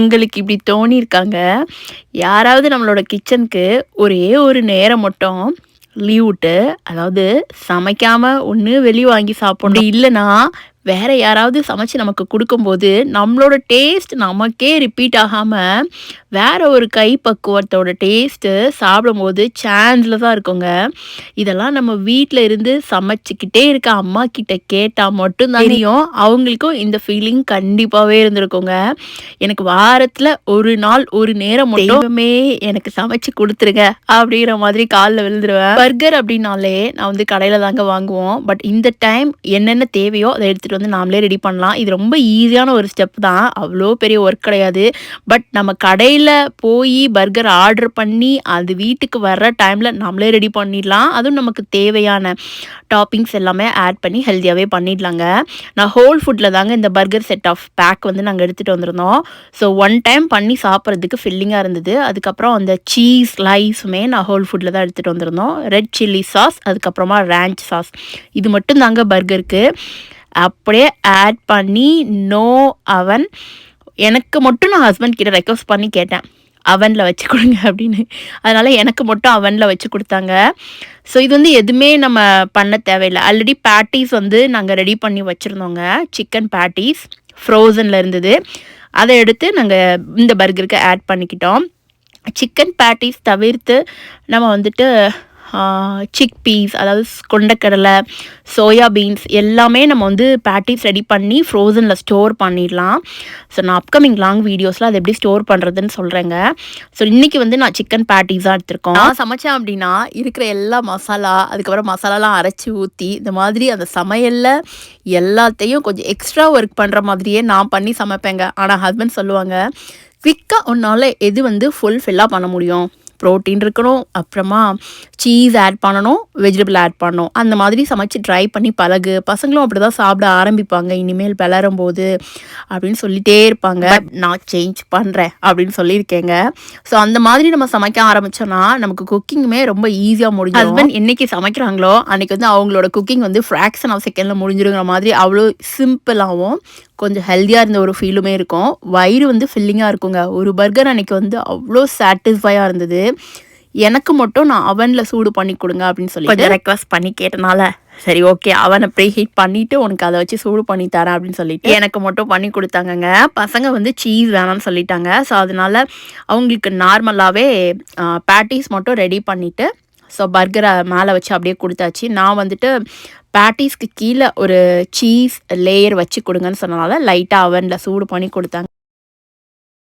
உங்களுக்கு இப்படி தோணியிருக்காங்க, யாராவது நம்மளோட கிச்சனுக்கு ஒரே ஒரு நேரம் மட்டும் லீவ் விட்டு, அதாவது சமைக்காம ஒண்ணு வெளிய வாங்கி சாப்பிடணும். அப்படி இல்லன்னா, வேற யாராவது சமைச்சு நமக்கு குடுக்கும்போது, நம்மளோட டேஸ்ட் நமக்கே ரிப்பீட் ஆகாம, வேற ஒரு கை பக்குவத்தோட டேஸ்ட்டு சாப்பிடும்போது சான்ஸ்ல தான் இருக்குங்க. இதெல்லாம் நம்ம வீட்ல இருந்து சமைச்சுக்கிட்டே இருக்க அம்மா கிட்ட கேட்டா மட்டும் தான் தெரியும். அவங்களுக்கும் இந்த ஃபீலிங் கண்டிப்பாவே இருந்திருக்குங்க. எனக்கு வாரத்துல 1 நாள் 1 நேரம் மட்டும் தெய்வமே எனக்கு சமைச்சு குடுத்துருங்க அப்படிங்கிற மாதிரி கால்ல விழுந்துருவேன். பர்கர் அப்படின்னாலே நான் வந்து கடையில தாங்க வாங்குவோம். பட் இந்த டைம் என்னென்ன தேவையோ அத எடுத்துட்டு வந்து நாமளே ரெடி பண்ணலாம். இது ரொம்ப ஈஸியான ஒரு ஸ்டெப் தான். அவ்வளோ பெரிய ஒர்க் கிடையாது. பட் நம்ம கடையில போய் பர்கர் ஆர்டர் பண்ணி அது வீட்டுக்கு வர்ற டைம்ல நம்மளே ரெடி பண்ணிடலாம். அதுவும் நமக்கு தேவையான டாப்பிங்ஸ் எல்லாமே ஆட் பண்ணி ஹெல்த்தியாவே பண்ணிடலாங்க. நான் ஹோல் ஃபுட்ல தாங்க இந்த பர்கர் செட் ஆஃப் பேக் வந்து நாங்க எடுத்துட்டு வந்திருந்தோம். ஸோ ஒன் டைம் பண்ணி சாப்பிட்றதுக்கு ஃபில்லிங்கா இருந்தது. அதுக்கப்புறம் அந்த சீஸ் ஸ்லைஸுமே நான் ஹோல் ஃபுட்ல தான் எடுத்துட்டு வந்திருந்தோம். ரெட் சில்லி சாஸ், அதுக்கப்புறமா ரான்ச் சாஸ். இது மட்டும் தாங்க பர்கருக்கு. அப்படியே ஆட் பண்ணி நோ அவன். எனக்கு மட்டும் நான் ஹஸ்பண்ட் கிட்ட ரெக்வெஸ்ட் பண்ணி கேட்டேன். அவன்ல வச்சு குடுங்க அப்படின்னு. அதனால எனக்கு மட்டும் அவன்ல வச்சு குடுத்தாங்க. ஸோ இது வந்து எதுவுமே நம்ம பண்ண தேவையில்ல. ஆல்ரெடி பேட்டீஸ் வந்து நாங்க ரெடி பண்ணி வச்சிருந்தோங்க. சிக்கன் பேட்டீஸ் ஃப்ரோசன்ல இருந்தது. அத எடுத்து நாங்க இந்த பர்கருக்கு ஆட் பண்ணிக்கிட்டோம். சிக்கன் பேட்டீஸ் தவிர்த்து நம்ம வந்துட்டு சிக் பீஸ், அதாவது கொண்டைக்கடலை, சோயா பீன்ஸ் எல்லாமே நம்ம வந்து பேட்டீஸ் ரெடி பண்ணி ஃப்ரோசனில் ஸ்டோர் பண்ணிடலாம். ஸோ நான் அப்கமிங் லாங் வீடியோஸில் அதை எப்படி ஸ்டோர் பண்ணுறதுன்னு சொல்கிறேங்க. ஸோ இன்றைக்கி வந்து நான் சிக்கன் பேட்டீஸாக எடுத்திருக்கோம். நான் சமைச்சேன் அப்படின்னா இருக்கிற எல்லா மசாலா, அதுக்கப்புறம் மசாலாலாம் அரைச்சி ஊற்றி இந்த மாதிரி அந்த சமையலில் எல்லாத்தையும் கொஞ்சம் எக்ஸ்ட்ரா ஒர்க் பண்ணுற மாதிரியே நான் பண்ணி சமைப்பேங்க. ஆனால் ஹஸ்பண்ட் சொல்லுவாங்க, குவிக்காக உன்னால் எது வந்து ஃபுல்ஃபில்லாக பண்ண முடியும், ப்ரோட்டீன் இருக்கணும், அப்புறமா சீஸ் ஆட் பண்ணணும், வெஜிடபிள் ஆட் பண்ணணும், அந்த மாதிரி சமைச்சு ட்ரை பண்ணி பழகு, பசங்களும் அப்படி தான் சாப்பிட ஆரம்பிப்பாங்க இனிமேல் வளரும்போது அப்படின்னு சொல்லிகிட்டே இருப்பாங்க. பட் நான் சேஞ்ச் பண்ணுறேன் அப்படின்னு சொல்லியிருக்கேங்க. ஸோ அந்த மாதிரி நம்ம சமைக்க ஆரம்பித்தோன்னா நமக்கு குக்கிங்குமே ரொம்ப ஈஸியாக முடியும். ஹஸ்பண்ட் என்னைக்கு சமைக்கிறாங்களோ அன்றைக்கி வந்து அவங்களோட குக்கிங் வந்து ஃப்ராக்ஷன் ஆஃப் செகண்டில் முடிஞ்சிருங்கிற மாதிரி அவ்வளோ சிம்பிளாகவும் கொஞ்சம் ஹெல்த்தியாக இருந்த ஒரு ஃபீலுமே இருக்கும். வயிறு வந்து ஃபில்லிங்காக இருக்குங்க. ஒரு பர்கர் அன்றைக்கி வந்து அவ்வளோ சாட்டிஸ்ஃபையாக இருந்தது. எனக்கு மட்டும் நான் அவனில் சூடு பண்ணி கொடுங்க அப்படின்னு சொல்லி கொஞ்சம் ரெக்வஸ்ட் பண்ணி கேட்டனால, சரி ஓகே அவனை ப்ரீ ஹீட் பண்ணிவிட்டு உனக்கு அதை வச்சு சூடு பண்ணி தரேன் அப்படின்னு சொல்லிட்டு எனக்கு மட்டும் பண்ணி கொடுத்தாங்கங்க. பசங்க வந்து சீஸ் வேணாம்னு சொல்லிட்டாங்க. ஸோ அதனால அவங்களுக்கு நார்மலாகவே பேட்டீஸ் மட்டும் ரெடி பண்ணிவிட்டு ஸோ பர்கரை மேலே வச்சு அப்படியே கொடுத்தாச்சு. நான் வந்துட்டு பேட்டீஸ்க்கு கீழே ஒரு சீஸ் லேயர் வச்சு கொடுங்கன்னு சொன்னனால லைட்டாக அவனில் சூடு பண்ணி கொடுத்தாங்க.